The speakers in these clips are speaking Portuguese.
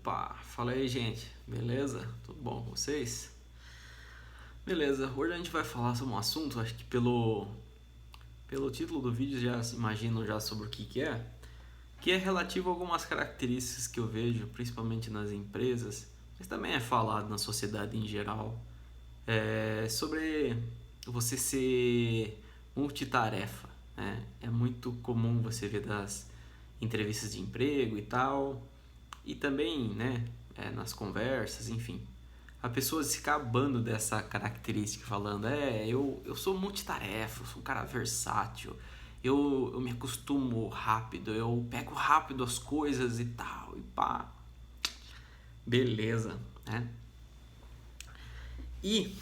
Opa, fala aí, gente, beleza? Tudo bom com vocês? Beleza, hoje a gente vai falar sobre um assunto, acho que pelo título do vídeo já se imaginam já sobre o que é relativo a algumas características que eu vejo, principalmente nas empresas, mas também é falado na sociedade em geral, sobre você ser multitarefa, né? É muito comum você ver das entrevistas de emprego e tal, e também, né, nas conversas, enfim. A pessoa se acabando dessa característica, falando, eu sou multitarefa, eu sou um cara versátil, eu me acostumo rápido, eu pego rápido as coisas e tal, e pá. Beleza, né? E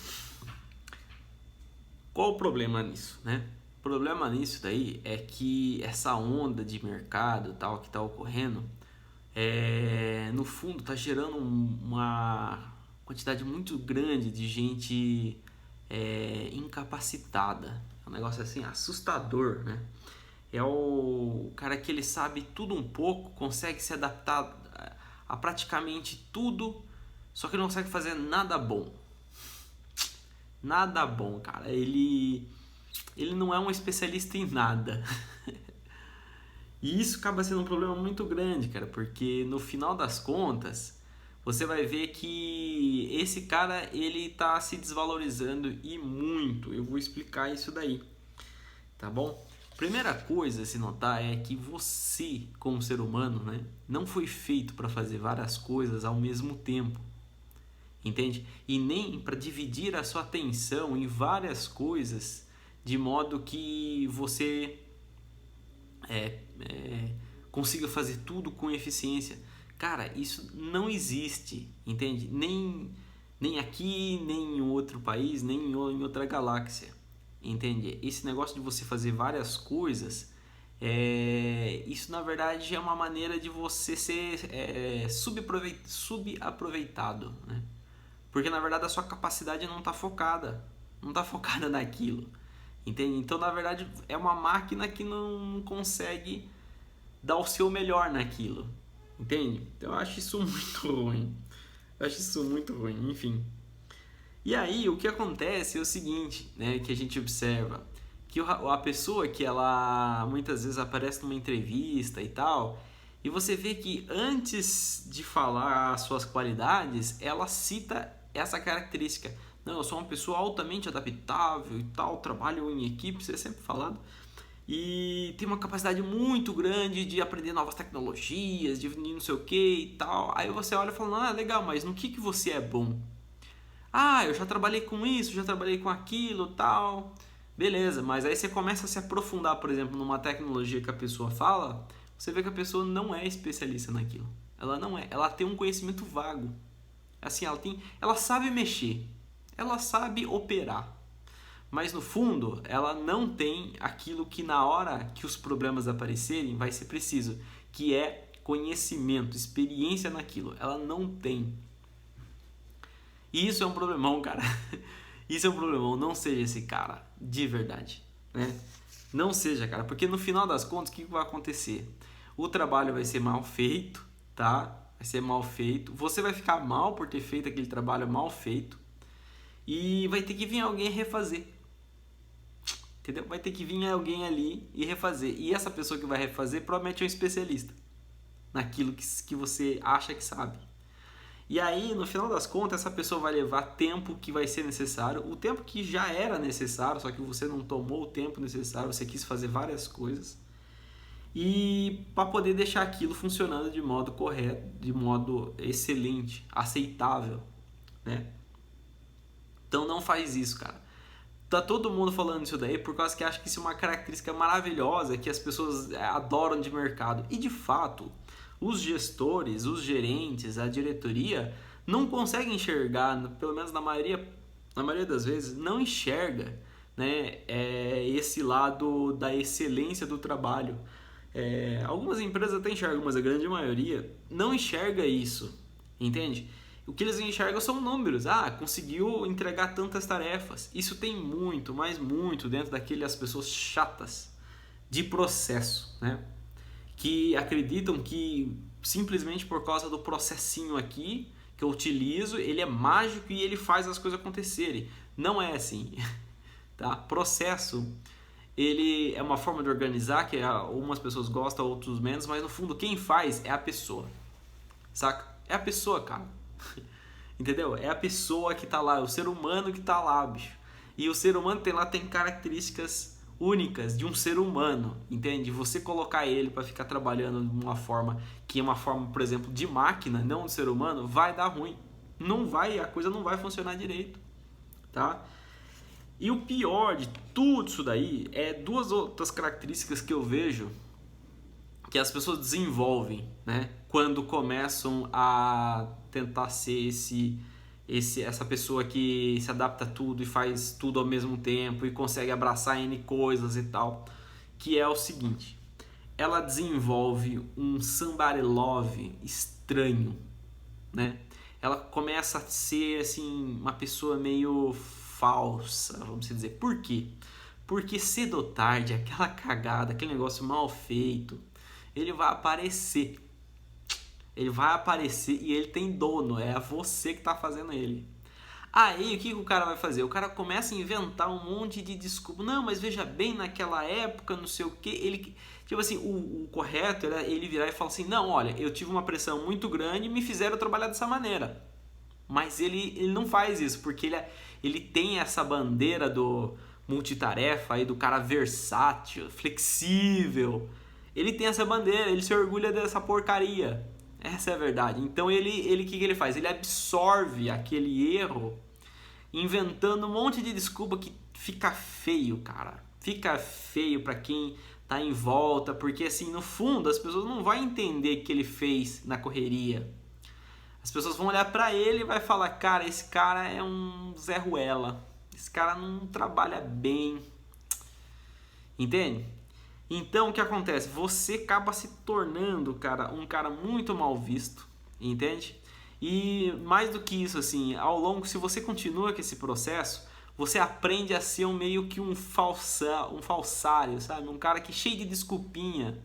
qual o problema nisso, né? O problema nisso daí é que essa onda de mercado tal que está ocorrendo, no fundo está gerando uma quantidade muito grande de gente incapacitada. É um negócio assim assustador, né? É o cara que ele sabe tudo um pouco, consegue se adaptar a praticamente tudo, só que não consegue fazer nada bom. Nada bom, cara. Ele não é um especialista em nada. E isso acaba sendo um problema muito grande, cara, porque no final das contas, você vai ver que esse cara, ele tá se desvalorizando e muito. Eu vou explicar isso daí, tá bom? Primeira coisa a se notar é que você, como ser humano, né, não foi feito para fazer várias coisas ao mesmo tempo. Entende? E nem para dividir a sua atenção em várias coisas de modo que você consiga fazer tudo com eficiência. Cara, isso não existe, entende? Nem aqui, nem em outro país, nem em outra galáxia, entende? Esse negócio de você fazer várias coisas, isso na verdade é uma maneira de você ser subaproveitado, né? Porque na verdade a sua capacidade não está focada, não está focada naquilo, entende? Então na verdade é uma máquina que não consegue dar o seu melhor naquilo, entende? Então eu acho isso muito ruim, eu acho isso muito ruim, enfim. E aí o que acontece é o seguinte, né, que a gente observa, que a pessoa que ela muitas vezes aparece numa entrevista e tal, e você vê que antes de falar as suas qualidades, ela cita essa característica. Não, eu sou uma pessoa altamente adaptável e tal, trabalho em equipe, isso é sempre falado. E tem uma capacidade muito grande de aprender novas tecnologias, de não sei o que e tal. Aí você olha e fala, legal, mas no que você é bom? Ah, eu já trabalhei com isso, já trabalhei com aquilo, tal. Beleza, mas aí você começa a se aprofundar, por exemplo, numa tecnologia que a pessoa fala, você vê que a pessoa não é especialista naquilo. Ela não é, ela tem um conhecimento vago. Assim, ela sabe mexer, ela sabe operar. Mas no fundo, ela não tem aquilo que na hora que os problemas aparecerem vai ser preciso, que é conhecimento, experiência naquilo. Ela não tem. E isso é um problemão, cara. Isso é um problemão. Não seja esse cara, de verdade, né? Não seja, cara, porque no final das contas, o que vai acontecer? O trabalho vai ser mal feito, tá? Vai ser mal feito. Você vai ficar mal por ter feito aquele trabalho mal feito. E vai ter que vir alguém refazer. Entendeu? Vai ter que vir alguém ali e refazer. E essa pessoa que vai refazer provavelmente é um especialista naquilo que você acha que sabe. E aí, no final das contas, essa pessoa vai levar tempo que vai ser necessário, o tempo que já era necessário, só que você não tomou o tempo necessário, você quis fazer várias coisas, e para poder deixar aquilo funcionando de modo correto, de modo excelente, aceitável, né? Então não faz isso, cara. Tá todo mundo falando isso daí por causa que acha que isso é uma característica maravilhosa que as pessoas adoram de mercado. E de fato, os gestores, os gerentes, a diretoria não conseguem enxergar, pelo menos na maioria das vezes, não enxerga, né, esse lado da excelência do trabalho. Algumas empresas até enxergam, mas a grande maioria não enxerga isso, entende? O que eles enxergam são números. Ah, conseguiu entregar tantas tarefas. Isso tem muito, mas muito dentro daquelas pessoas chatas de processo, né? que acreditam que simplesmente por causa do processinho aqui que eu utilizo, ele é mágico e ele faz as coisas acontecerem. Não é assim, tá? Processo, ele é uma forma de organizar que algumas pessoas gostam, outros menos, mas no fundo quem faz é a pessoa, saca? É a pessoa, cara. Entendeu? É a pessoa que tá lá, é o ser humano que tá lá, bicho. E o ser humano tem características únicas de um ser humano, entende? Você colocar ele para ficar trabalhando de uma forma que é uma forma, por exemplo, de máquina, não de ser humano, vai dar ruim. Não vai, a coisa não vai funcionar direito, tá? E o pior de tudo isso daí é duas outras características que eu vejo que as pessoas desenvolvem, né? Quando começam a tentar ser essa pessoa que se adapta a tudo e faz tudo ao mesmo tempo e consegue abraçar N coisas e tal, que é o seguinte: ela desenvolve um somebody love estranho, né? Ela começa a ser assim uma pessoa meio falsa, vamos dizer. Por quê? Porque cedo ou tarde aquela cagada, aquele negócio mal feito, ele vai aparecer. Ele vai aparecer e ele tem dono, é você que está fazendo ele. Aí o que o cara vai fazer? O cara começa a inventar um monte de desculpa. Não, mas veja bem, naquela época, não sei o que. Ele, tipo assim, o correto era ele virar e falar assim: não, olha, eu tive uma pressão muito grande e me fizeram trabalhar dessa maneira. Mas ele não faz isso, porque ele tem essa bandeira do multitarefa aí, do cara versátil, flexível. Ele tem essa bandeira, ele se orgulha dessa porcaria. Essa é a verdade. Então ele que ele faz? Ele absorve aquele erro, inventando um monte de desculpa que fica feio, cara. Fica feio pra quem tá em volta, porque assim, no fundo, as pessoas não vão entender o que ele fez na correria. As pessoas vão olhar pra ele e vai falar: cara, esse cara é um Zé Ruela. Esse cara não trabalha bem. Entende? Então o que acontece? Você acaba se tornando, cara, um cara muito mal visto, entende? E mais do que isso, assim, ao longo, se você continua com esse processo, você aprende a ser meio que um falsário, sabe? Um cara que cheio de desculpinha,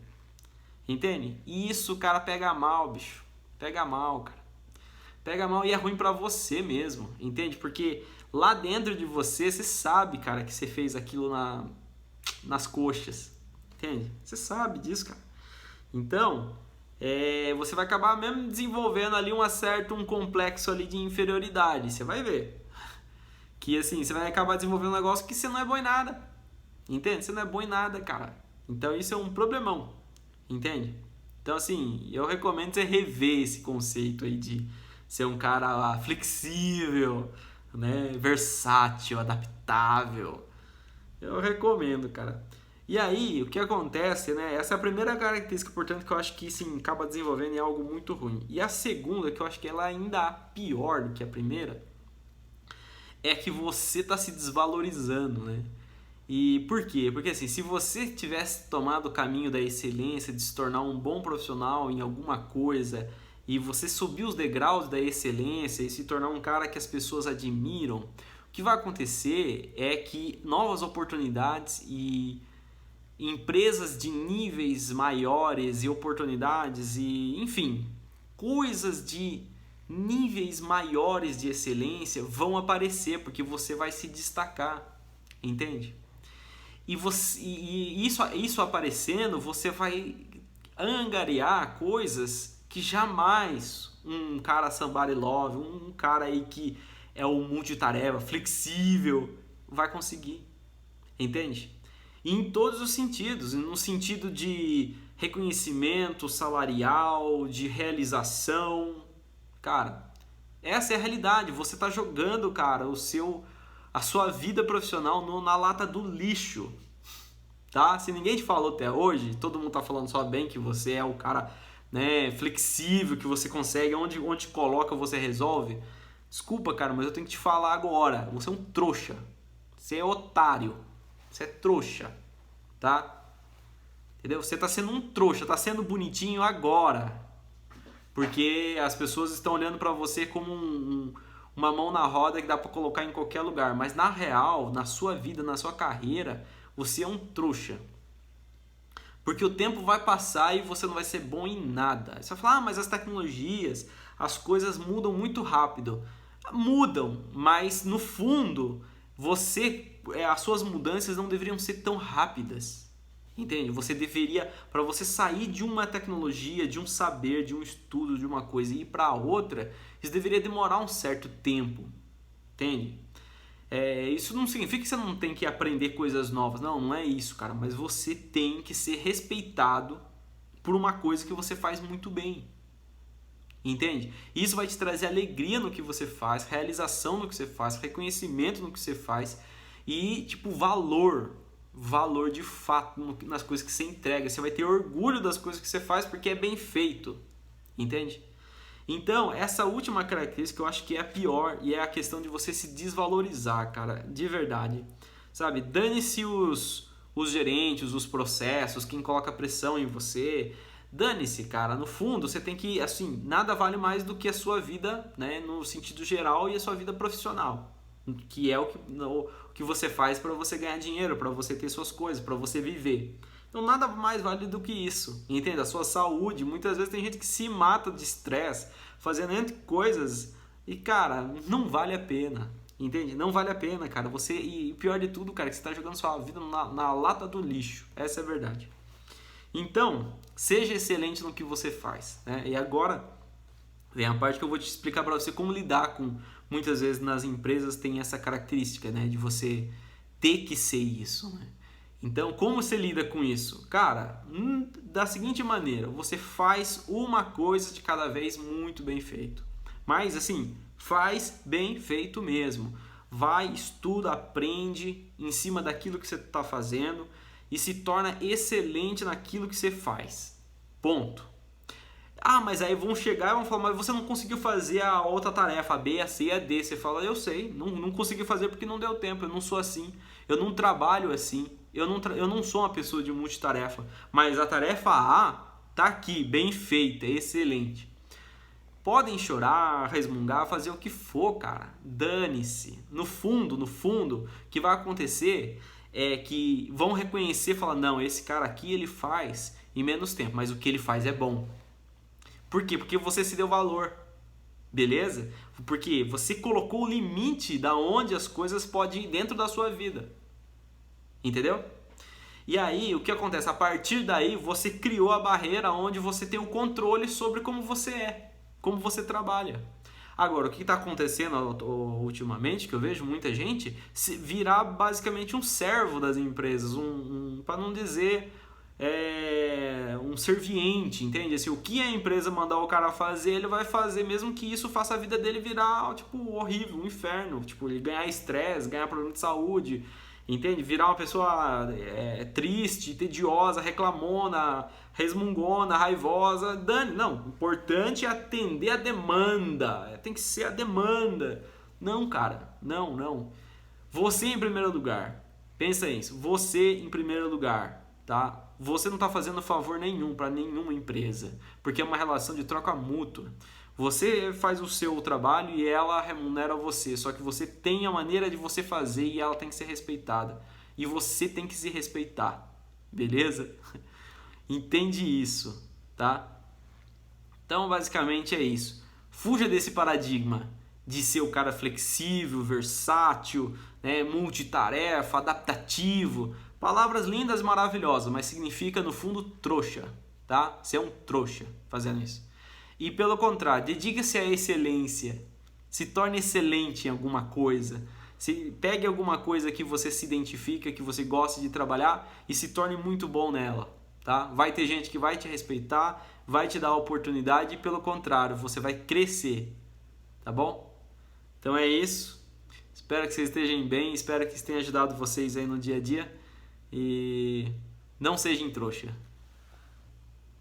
entende? E isso, cara, pega mal, bicho. Pega mal, cara. Pega mal e é ruim pra você mesmo, entende? Porque lá dentro de você, você sabe, cara, que você fez aquilo nas coxas. Entende? Você sabe disso, cara. Então, você vai acabar mesmo desenvolvendo ali um complexo ali de inferioridade. Você vai ver. Que assim, você vai acabar desenvolvendo um negócio que você não é bom em nada. Entende? Você não é bom em nada, cara. Então isso é um problemão. Entende? Então assim, eu recomendo você rever esse conceito aí de ser um cara flexível, né? Versátil, adaptável. Eu recomendo, cara. E aí, o que acontece, né? Essa é a primeira característica, portanto, que eu acho que sim, acaba desenvolvendo em algo muito ruim. E a segunda, que eu acho que ela ainda pior do que a primeira, é que você está se desvalorizando, né? E por quê? Porque assim, se você tivesse tomado o caminho da excelência, de se tornar um bom profissional em alguma coisa, e você subir os degraus da excelência e se tornar um cara que as pessoas admiram, o que vai acontecer é que novas oportunidades e empresas de níveis maiores e oportunidades e, enfim, coisas de níveis maiores de excelência vão aparecer porque você vai se destacar, entende? E isso aparecendo, você vai angariar coisas que jamais um cara somebody love, um cara aí que é o multitarefa, flexível, vai conseguir, entende? E em todos os sentidos, no sentido de reconhecimento salarial, de realização. Cara, essa é a realidade. Você está jogando, cara, a sua vida profissional na lata do lixo. Tá? Se ninguém te falou até hoje, todo mundo tá falando só bem que você é o cara, né, flexível, que você consegue, onde coloca você resolve. Desculpa, cara, mas eu tenho que te falar agora. Você é um trouxa. Você é otário. Você é trouxa, tá? Entendeu? Você tá sendo um trouxa, tá sendo bonitinho agora. Porque as pessoas estão olhando pra você como uma mão na roda que dá pra colocar em qualquer lugar. Mas na real, na sua vida, na sua carreira, você é um trouxa. Porque o tempo vai passar e você não vai ser bom em nada. Você vai falar, mas as tecnologias, as coisas mudam muito rápido. Mudam, mas no fundo, as suas mudanças não deveriam ser tão rápidas. Entende? Você deveria, para você sair de uma tecnologia, de um saber, de um estudo, de uma coisa e ir para outra, isso deveria demorar um certo tempo. Entende? Isso não significa que você não tem que aprender coisas novas. Não, não é isso, cara. Mas você tem que ser respeitado por uma coisa que você faz muito bem. Entende? Isso vai te trazer alegria no que você faz, realização no que você faz, reconhecimento no que você faz e, tipo, valor de fato nas coisas que você entrega. Você vai ter orgulho das coisas que você faz porque é bem feito. Entende? Então, essa última característica eu acho que é a pior e é a questão de você se desvalorizar, cara, de verdade. Sabe? Dane-se os gerentes, os processos, quem coloca pressão em você. Dane-se, cara. No fundo, você tem que, assim, nada vale mais do que a sua vida, né, no sentido geral e a sua vida profissional, que é o que você faz para você ganhar dinheiro, para você ter suas coisas, para você viver. Então nada mais vale do que isso, entende? A sua saúde, muitas vezes tem gente que se mata de estresse, fazendo entre coisas e, cara, não vale a pena, entende? Não vale a pena, cara. E pior de tudo, cara, que você está jogando sua vida na lata do lixo, essa é a verdade. Então, seja excelente no que você faz, né? E agora vem a parte que eu vou te explicar para você como lidar com, muitas vezes nas empresas tem essa característica, né, de você ter que ser isso, né? Então, como você lida com isso? Cara, da seguinte maneira, você faz uma coisa de cada vez muito bem feito. Mas, assim, faz bem feito mesmo. Vai, estuda, aprende em cima daquilo que você está fazendo e se torna excelente naquilo que você faz. Ponto. Ah, mas aí vão chegar e vão falar, mas você não conseguiu fazer a outra tarefa, a B, a C e a D. Você fala, eu sei, não consegui fazer porque não deu tempo, eu não sou assim, eu não trabalho assim, eu não sou uma pessoa de multitarefa. Mas a tarefa A tá aqui, bem feita, excelente. Podem chorar, resmungar, fazer o que for, cara. Dane-se. No fundo, o que vai acontecer é que vão reconhecer e falar, não, esse cara aqui ele faz em menos tempo, mas o que ele faz é bom. Por quê? Porque você se deu valor, beleza? Porque você colocou o limite da onde as coisas podem ir dentro da sua vida, entendeu? E aí, o que acontece? A partir daí, você criou a barreira onde você tem o controle sobre como você é, como você trabalha. Agora, o que está acontecendo ultimamente, que eu vejo muita gente virar basicamente um servo das empresas, para não dizer um serviente, entende? Assim, o que a empresa mandar o cara fazer, ele vai fazer, mesmo que isso faça a vida dele virar, tipo, horrível, um inferno. Tipo, ele ganhar estresse, ganhar problema de saúde, entende? Virar uma pessoa triste, tediosa, reclamona, resmungona, raivosa. Não, o importante é atender a demanda. Tem que ser a demanda. Não, cara, não. Você em primeiro lugar. Pensa nisso, você em primeiro lugar, tá? Você não está fazendo favor nenhum para nenhuma empresa, porque é uma relação de troca mútua. Você faz o seu trabalho e ela remunera você, só que você tem a maneira de você fazer e ela tem que ser respeitada. E você tem que se respeitar, beleza? Entende isso, tá? Então, basicamente é isso. Fuja desse paradigma de ser o cara flexível, versátil, né, multitarefa, adaptativo. Palavras lindas e maravilhosas, mas significa no fundo trouxa, tá? Você é um trouxa fazendo isso. E pelo contrário, dedique-se à excelência. Se torne excelente em alguma coisa. Pegue alguma coisa que você se identifica, que você gosta de trabalhar e se torne muito bom nela, tá? Vai ter gente que vai te respeitar, vai te dar a oportunidade e pelo contrário, você vai crescer, tá bom? Então é isso. Espero que vocês estejam bem, espero que isso tenha ajudado vocês aí no dia a dia. E não sejam trouxa.